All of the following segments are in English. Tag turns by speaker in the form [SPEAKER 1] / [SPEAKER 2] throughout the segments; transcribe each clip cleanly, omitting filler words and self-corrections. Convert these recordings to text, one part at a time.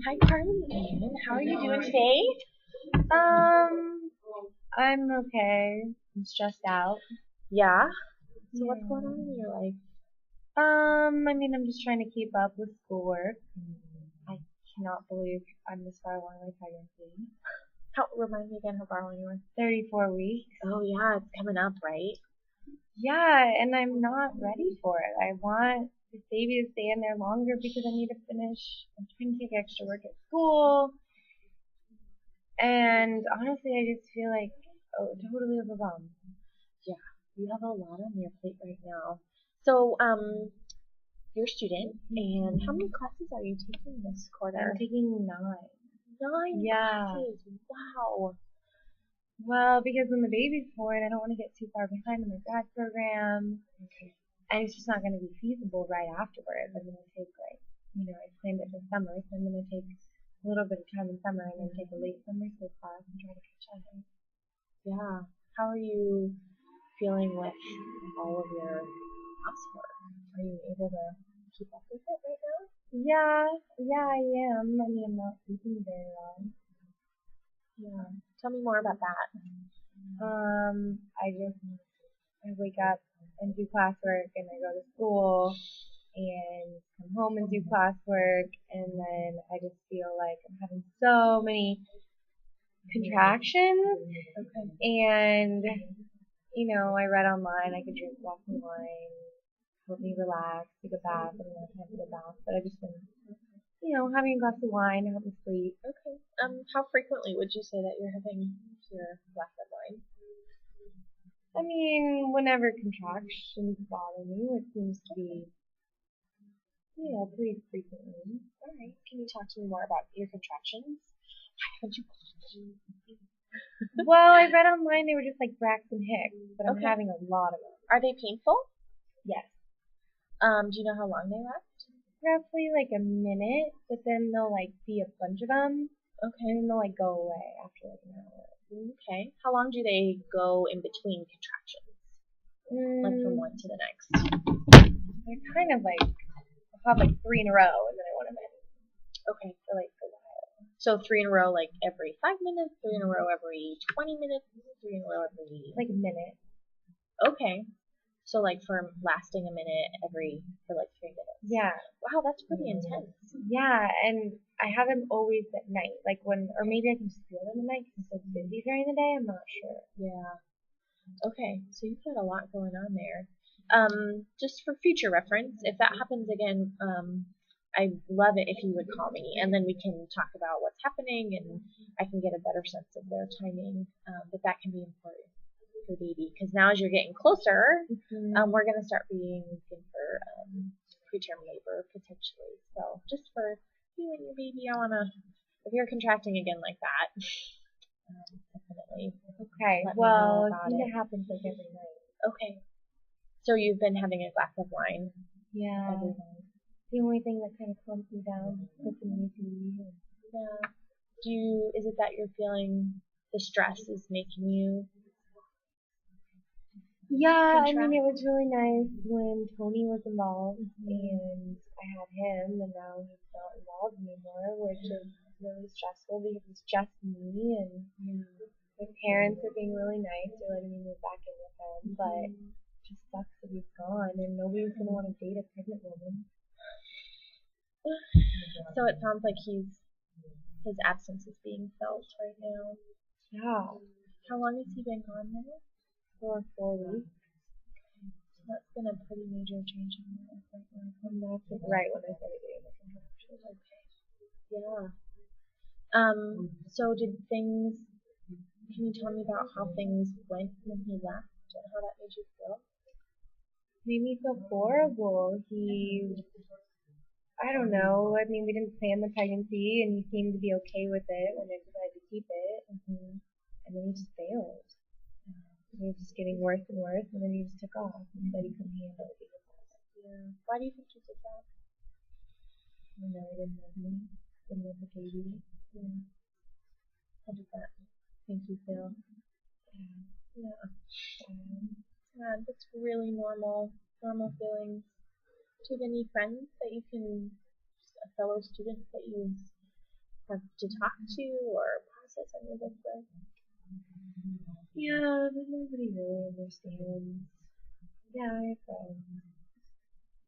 [SPEAKER 1] Hi, Carlee Ann. How are you doing today?
[SPEAKER 2] I'm okay. I'm stressed out.
[SPEAKER 1] Yeah. So what's going
[SPEAKER 2] Yeah.
[SPEAKER 1] on in your life?
[SPEAKER 2] I'm just trying to keep up with schoolwork. I cannot believe I'm this far along in my pregnancy.
[SPEAKER 1] Remind me again how far along you were.
[SPEAKER 2] 34 weeks.
[SPEAKER 1] Oh yeah, it's coming up, right?
[SPEAKER 2] Yeah, and I'm not ready for it. I want this baby to stay in there longer because I need to finish. I'm trying to take extra work at school. And honestly, I just feel like totally overwhelmed.
[SPEAKER 1] Yeah. You have a lot on your plate right now. So, you're a student, and how many classes are you taking this quarter?
[SPEAKER 2] I'm taking 9.
[SPEAKER 1] 9
[SPEAKER 2] Yeah.
[SPEAKER 1] classes. Wow.
[SPEAKER 2] Well, because when the baby's born, I don't want to get too far behind in my grad program.
[SPEAKER 1] Okay.
[SPEAKER 2] And it's just not going to be feasible right afterwards. I'm going to take I planned it for summer, so I'm going to take a little bit of time in summer and then take a late summer school class and try to catch up.
[SPEAKER 1] Yeah. How are you feeling with all of your classwork? Are you able to keep up with it right now?
[SPEAKER 2] Yeah, I am. I'm not sleeping very well.
[SPEAKER 1] Yeah. Tell me more about that.
[SPEAKER 2] I wake up and do classwork, and I go to school, and come home and do classwork, and then I just feel like I'm having so many contractions.
[SPEAKER 1] Okay.
[SPEAKER 2] And I read online I could drink a glass of wine, help me relax, take a bath. I don't know if I have to take a bath, but I just been, having a glass of wine to help me sleep.
[SPEAKER 1] Okay. How frequently would you say that you're having your glass of wine?
[SPEAKER 2] I mean, whenever contractions bother me, it seems to be, pretty frequently.
[SPEAKER 1] All right. Can you talk to me more about your contractions? Why haven't you?
[SPEAKER 2] Well, I read online they were just like Braxton Hicks, but I'm
[SPEAKER 1] Okay.
[SPEAKER 2] having a lot of them.
[SPEAKER 1] Are they painful?
[SPEAKER 2] Yes.
[SPEAKER 1] Do you know how long they last?
[SPEAKER 2] Roughly like a minute, but then there'll like be a bunch of them,
[SPEAKER 1] Okay.
[SPEAKER 2] and then they'll like go away after like an hour.
[SPEAKER 1] Okay. How long do they go in between contractions? Like from one to the next?
[SPEAKER 2] They're kind of like, I'll have like 3 in a row, and then I want them in.
[SPEAKER 1] Okay.
[SPEAKER 2] For like a while.
[SPEAKER 1] So 3 in a row, like every 5 minutes, 3 in a row every 20 minutes, 3 in a row every.
[SPEAKER 2] Like a minute.
[SPEAKER 1] Okay. So like for lasting a minute for like 3 minutes.
[SPEAKER 2] Yeah.
[SPEAKER 1] Wow, that's pretty intense.
[SPEAKER 2] Yeah, and I have them always at night, or maybe I can just feel them at night because I'm so busy during the day. I'm not sure.
[SPEAKER 1] Yeah. Okay, so you've got a lot going on there. Just for future reference, if that happens again, I'd love it if you would call me, and then we can talk about what's happening, and I can get a better sense of their timing. But that can be important for baby, because now as you're getting closer, we're going to start being looking for preterm labor potentially. So just for you and your baby, if you're contracting again like that, definitely.
[SPEAKER 2] Okay.
[SPEAKER 1] Let me know
[SPEAKER 2] Well,
[SPEAKER 1] about
[SPEAKER 2] I think
[SPEAKER 1] it.
[SPEAKER 2] it happens like every night.
[SPEAKER 1] Okay. So you've been having a glass of wine
[SPEAKER 2] Yeah.
[SPEAKER 1] every night.
[SPEAKER 2] The only thing that kind of calms me down is listening to TV.
[SPEAKER 1] Yeah. Is it that you're feeling the stress is making you?
[SPEAKER 2] Yeah,
[SPEAKER 1] Contract?
[SPEAKER 2] it was really nice when Tony was involved, and I had him, and now he's not involved anymore, which is really stressful because it's just me, and my parents are being really nice. They're letting me move back in with him, but it just sucks that he's gone, and nobody's going to want to date a pregnant woman.
[SPEAKER 1] So it sounds like his absence is being felt right now.
[SPEAKER 2] Yeah.
[SPEAKER 1] How long has he been gone now?
[SPEAKER 2] For 4 weeks.
[SPEAKER 1] So that's been a pretty major change in my life right now.
[SPEAKER 2] And that's right when I started getting the contractions.
[SPEAKER 1] Okay. Yeah. So can you tell me about how things went when he left and how that made you feel?
[SPEAKER 2] Made me feel horrible. I don't know. We didn't plan the pregnancy, and he seemed to be okay with it when I decided to keep it. And then he just failed. It was just getting worse and worse, and then he just took off and said he couldn't handle it.
[SPEAKER 1] Yeah. Why do you think he did that?
[SPEAKER 2] I don't know. He didn't love me. Didn't love the baby.
[SPEAKER 1] Yeah. How did that make you feel? Yeah. Yeah, that's really normal feelings. Do you have any friends that a fellow student that you've have to talk to or process any of this with?
[SPEAKER 2] Yeah, but nobody really understands. Yeah, I have friends.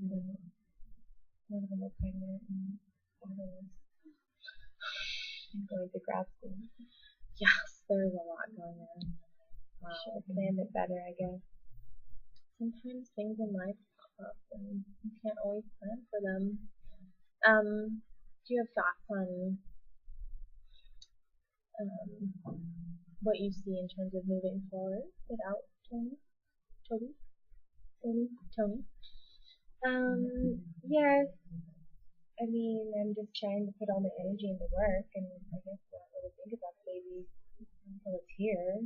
[SPEAKER 2] None of them are pregnant and fathers and going to grad school.
[SPEAKER 1] Yes, there's a lot going on.
[SPEAKER 2] Wow. Should have planned it better, I guess.
[SPEAKER 1] Sometimes things in life pop up and you can't always plan for them. Do you have thoughts on what you see in terms of moving forward without Tony?
[SPEAKER 2] Yes. I mean, I'm just trying to put all my energy into work, and I guess not really think about the baby until it's here,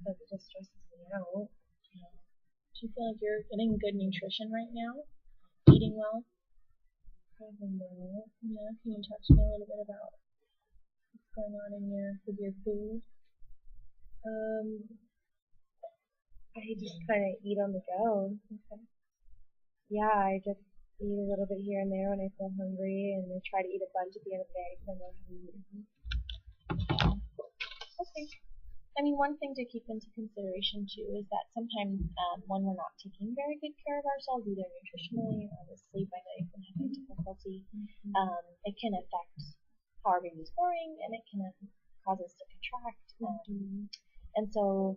[SPEAKER 2] because it just stresses me out.
[SPEAKER 1] Do you feel like you're getting good nutrition right now? Eating well?
[SPEAKER 2] Probably not.
[SPEAKER 1] Yeah, can you talk to me a little bit about what's going on with your food?
[SPEAKER 2] I just kind of eat on the go. Yeah, I just eat a little bit here and there when I feel hungry, and I try to eat a bunch at the end of the day because I know how to eat.
[SPEAKER 1] Okay. I mean, one thing to keep into consideration too is that sometimes when we're not taking very good care of ourselves, either nutritionally or with sleep, I know you've been having difficulty, it can affect how our baby's growing, and it can cause us to contract. And so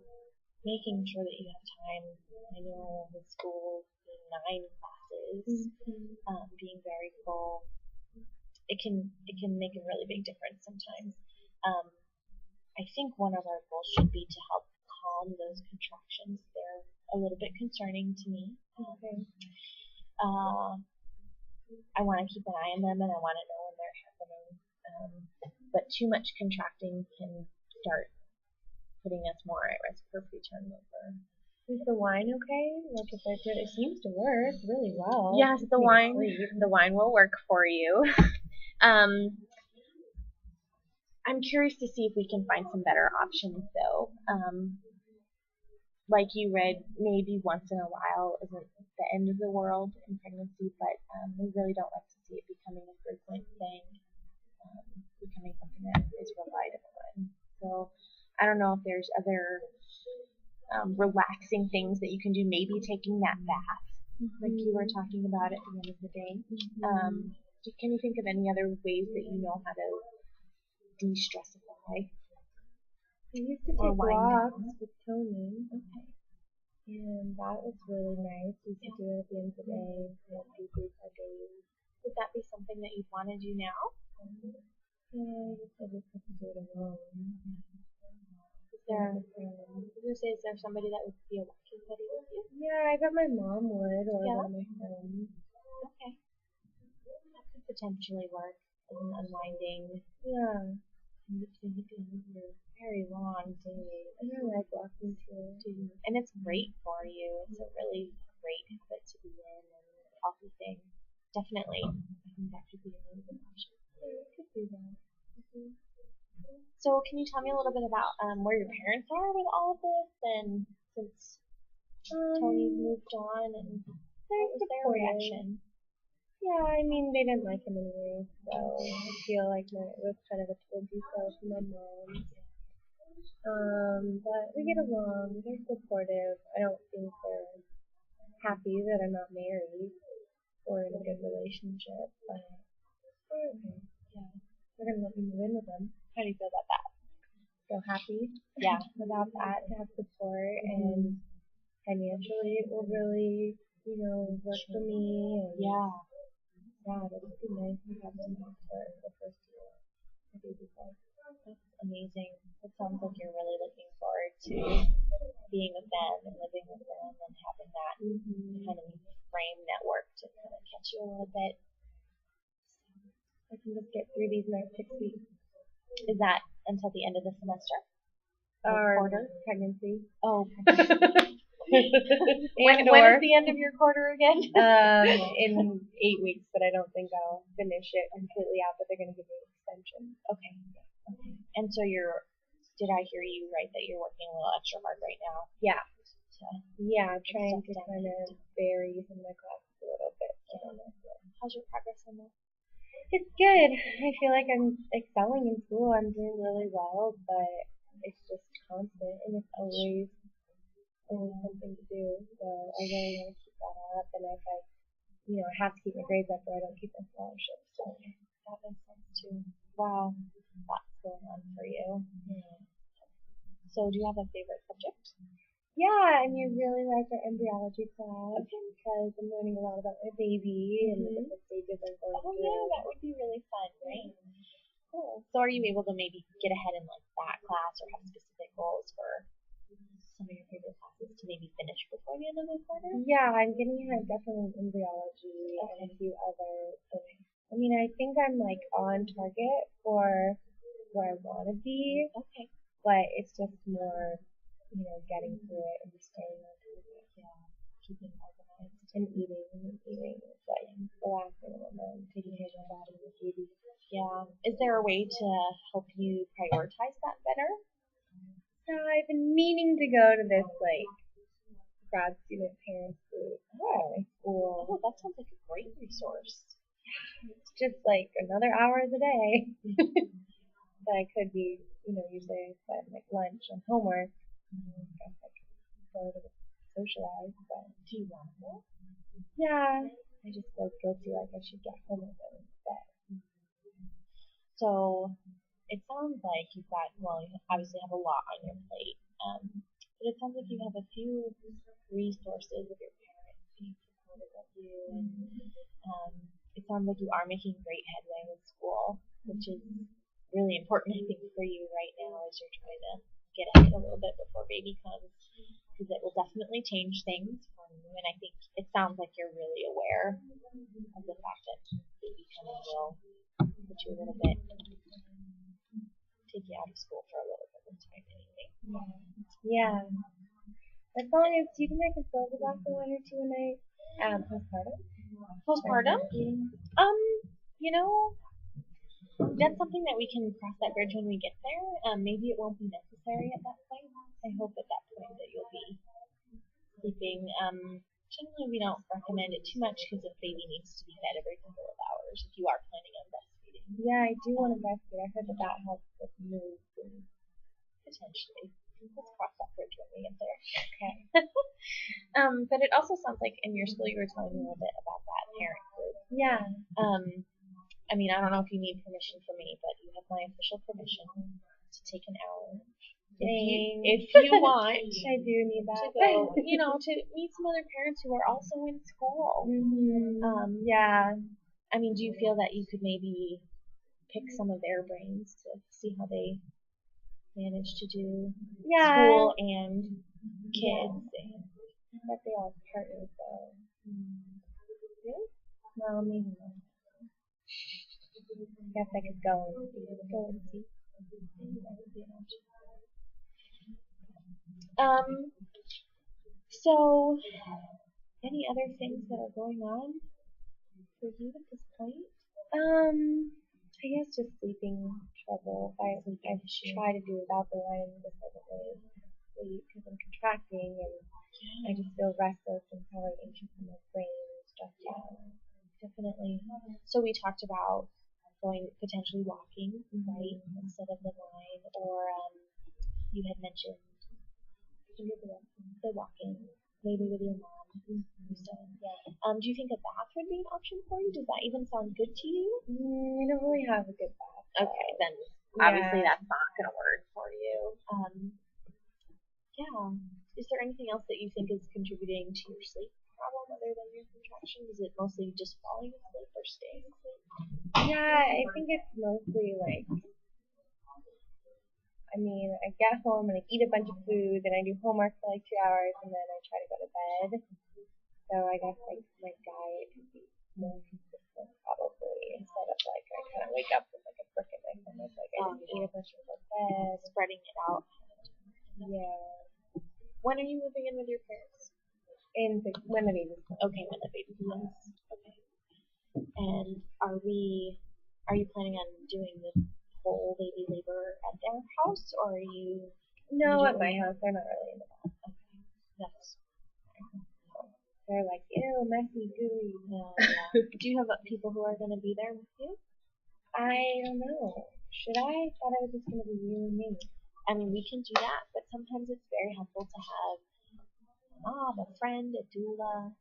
[SPEAKER 1] making sure that you have time, I know with school being 9 classes, being very full, it can make a really big difference sometimes. I think one of our goals should be to help calm those contractions. They're a little bit concerning to me. I want to keep an eye on them, and I want to know when they're happening. But too much contracting can start putting us more at risk for preterm labor.
[SPEAKER 2] Is the wine okay? Like if I did, it seems to work really well.
[SPEAKER 1] Yes, the wine will work for you. I'm curious to see if we can find some better options, though. Like you read, maybe once in a while isn't the end of the world in pregnancy, but we really don't like to see it becoming a frequent thing, becoming something that is relied upon. So I don't know if there's other relaxing things that you can do, maybe taking that bath, like you were talking about at the end of the day. Can you think of any other ways that you know how to de-stressify?
[SPEAKER 2] I used to take walks with Tony. Okay. And that was really nice. We used to do it at the end of the day, debrief our days.
[SPEAKER 1] Would that be something that you'd want to do now?
[SPEAKER 2] Yeah, I just have to do it alone.
[SPEAKER 1] Is there somebody that would be a walking buddy with you?
[SPEAKER 2] Yeah, I bet my mom would, or one of my friends.
[SPEAKER 1] Okay. That could potentially work as an unwinding.
[SPEAKER 2] Yeah.
[SPEAKER 1] Your very long day.
[SPEAKER 2] And I like walking too.
[SPEAKER 1] And it's great for you. It's a really great habit to be in and a healthy thing. Definitely. I think that could be a really good option.
[SPEAKER 2] Yeah, I could do that.
[SPEAKER 1] So can you tell me a little bit about where your parents are with all of this, and since Tony's moved on, and what was their reaction?
[SPEAKER 2] Yeah, I mean, they didn't like him anyway, so I feel like it was kind of a told you so from my mom. But we get along, they're supportive. I don't think they're happy that I'm not married or in a good relationship, but they're okay. Yeah. They're gonna let me move in with them.
[SPEAKER 1] How do you feel about that?
[SPEAKER 2] So happy.
[SPEAKER 1] Yeah.
[SPEAKER 2] About that, to have support, and financially it will really, work for me. And yeah, it would be nice to have them support the first year of baby's life.
[SPEAKER 1] That's amazing. It sounds like you're really looking forward to being with them and living with them and having that kind of frame network to kind of catch you a little bit.
[SPEAKER 2] I can just get through these next 6 weeks.
[SPEAKER 1] Is that until the end of the semester?
[SPEAKER 2] Quarter? Pregnancy.
[SPEAKER 1] Oh,
[SPEAKER 2] pregnancy.
[SPEAKER 1] when is the end of your quarter again?
[SPEAKER 2] In 8 weeks, but I don't think I'll finish it completely out, but they're going to give me an extension.
[SPEAKER 1] Okay. And so did I hear you right that you're working a little extra hard right now?
[SPEAKER 2] Yeah. Trying to kind of vary some of my classes a little bit.
[SPEAKER 1] How's your progress on that?
[SPEAKER 2] It's good. I feel like I'm excelling in school. I'm doing really well, but it's just constant and it's always something to do. So I really want to keep that up. And if I have to keep my grades up or I don't keep my scholarship. So that makes sense too. Wow, lots going on for you.
[SPEAKER 1] Yeah. So do you have a favorite subject?
[SPEAKER 2] Yeah, I really like our embryology class because I'm learning a lot about my baby and the different stages I'm going through.
[SPEAKER 1] Yeah, that would be really fun, right? Cool. So are you able to maybe get ahead in like that class or have specific goals for some of your favorite classes to maybe finish before the end of the quarter?
[SPEAKER 2] Yeah, I'm getting ahead definitely in embryology and a few other things. I think I'm like on target for where I want to be.
[SPEAKER 1] Okay.
[SPEAKER 2] But it's just more, getting through it and just staying on top of it.
[SPEAKER 1] Yeah. Keeping organized.
[SPEAKER 2] And eating. It's like the last thing I want to taking care of my body and baby.
[SPEAKER 1] Yeah. Is there a way to help you prioritize that better?
[SPEAKER 2] So I've been meaning to go to this grad student parents group at my school.
[SPEAKER 1] Oh, that sounds like a great resource.
[SPEAKER 2] It's just like another hour of the day that I could be, usually I spend like lunch and homework. I guess I could go to socialize, but
[SPEAKER 1] do you want to go?
[SPEAKER 2] Yeah, I just feel guilty like I should get home with it instead.
[SPEAKER 1] So it sounds like you obviously have a lot on your plate, but it sounds like you have a few resources of your parents being supportive of you, and it sounds like you are making great headway with school, which is really important, I think, for you right now as you're trying to get ahead a little bit before baby comes, because it will definitely change things for you, and I think it sounds like you're really aware of the fact that baby coming will put you a little bit, take you out of school for a little bit of time anyway.
[SPEAKER 2] Yeah. As long as, do you think I can still go back to 1 or 2 a night postpartum?
[SPEAKER 1] Postpartum? That's something that we can cross that bridge when we get there. Maybe it won't be necessary at that point. I hope at that point that you'll be sleeping. Generally, we don't recommend it too much because the baby needs to be fed every couple of hours if you are planning on breastfeeding.
[SPEAKER 2] Yeah, I do want to breastfeed. I heard that helps with mood.
[SPEAKER 1] Potentially. Let's cross that bridge when we get there.
[SPEAKER 2] Okay.
[SPEAKER 1] But it also sounds like in your school you were telling me a little bit about that parent group.
[SPEAKER 2] Yeah.
[SPEAKER 1] I don't know if you need permission from me, but you have my official permission to take an hour. If you want,
[SPEAKER 2] I do need that.
[SPEAKER 1] To go, to meet some other parents who are also in school.
[SPEAKER 2] Mm-hmm. Yeah.
[SPEAKER 1] Do you feel that you could maybe pick some of their brains to see how they manage to do school and kids?
[SPEAKER 2] Yeah. I bet they all have partners though.
[SPEAKER 1] Really?
[SPEAKER 2] Well, maybe not. I guess I could go and see.
[SPEAKER 1] So, any other things that are going on for you at this point?
[SPEAKER 2] I guess just sleeping trouble. I try to do without the wine, just doesn't really sleep because I'm contracting and I just feel restless and probably anxious in my brain and stressed out.
[SPEAKER 1] Definitely. So we talked about potentially walking, right, instead of the wine, or you had mentioned the walking, maybe with your mom. Do you think a bath would be an option for you? Does that even sound good to you?
[SPEAKER 2] We don't really have a good bath.
[SPEAKER 1] Okay, then obviously that's not going to work for you. Is there anything else that you think is contributing to your sleep problem other than your contractions? Is it mostly just falling asleep or staying asleep?
[SPEAKER 2] Yeah, I think it's mostly I get home and I eat a bunch of food, and I do homework for 2 hours, and then I try to go to bed. So I guess my diet could be more consistent probably instead of I kind of wake up with a brick in my stomach. I just eat a bunch of bed,
[SPEAKER 1] spreading it out.
[SPEAKER 2] Yeah.
[SPEAKER 1] When are you moving in with your parents?
[SPEAKER 2] When the baby's born.
[SPEAKER 1] Okay, when the baby comes. Okay. And are you planning on doing the whole baby labor at their house, or are you?
[SPEAKER 2] No, at my house. They're not really into that.
[SPEAKER 1] Okay. That's
[SPEAKER 2] They're like, ew, messy, gooey.
[SPEAKER 1] Do you have people who are going to be there with you?
[SPEAKER 2] I don't know. Should I? I thought it was just going to be you and me.
[SPEAKER 1] I mean, we can do that, but sometimes it's very helpful to have a mom, a friend, a doula.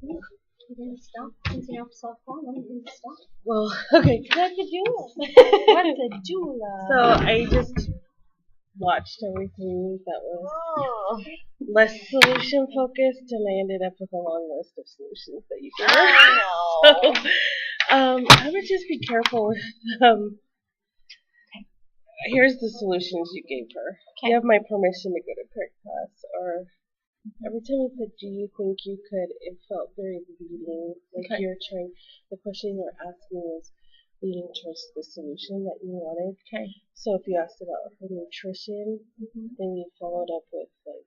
[SPEAKER 1] You didn't stop since you have self-harm. You didn't stop.
[SPEAKER 3] Well, okay.
[SPEAKER 2] What's a doula? What's a doula?
[SPEAKER 3] So I just watched everything that was less solution focused, and I ended up with a long list of solutions that you gave her. So, I would just be careful with. Here's the solutions you gave her.
[SPEAKER 1] Okay.
[SPEAKER 3] You have my permission to go to prayer class, or every time you said, "Do you think you could?" It felt very leading, like
[SPEAKER 1] Okay.
[SPEAKER 3] you're trying. The question you were asking was leading towards the solution that you wanted.
[SPEAKER 1] Okay.
[SPEAKER 3] So if you asked about her nutrition, then you followed up with like,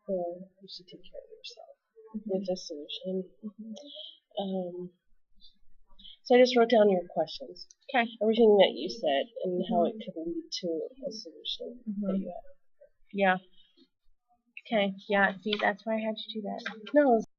[SPEAKER 3] well, you should take care of yourself with a solution. So I just wrote down your questions.
[SPEAKER 1] Okay.
[SPEAKER 3] Everything that you said and how it could lead to a solution that you had.
[SPEAKER 1] Yeah. Okay. Yeah. See, that's why I had to do that.
[SPEAKER 3] No,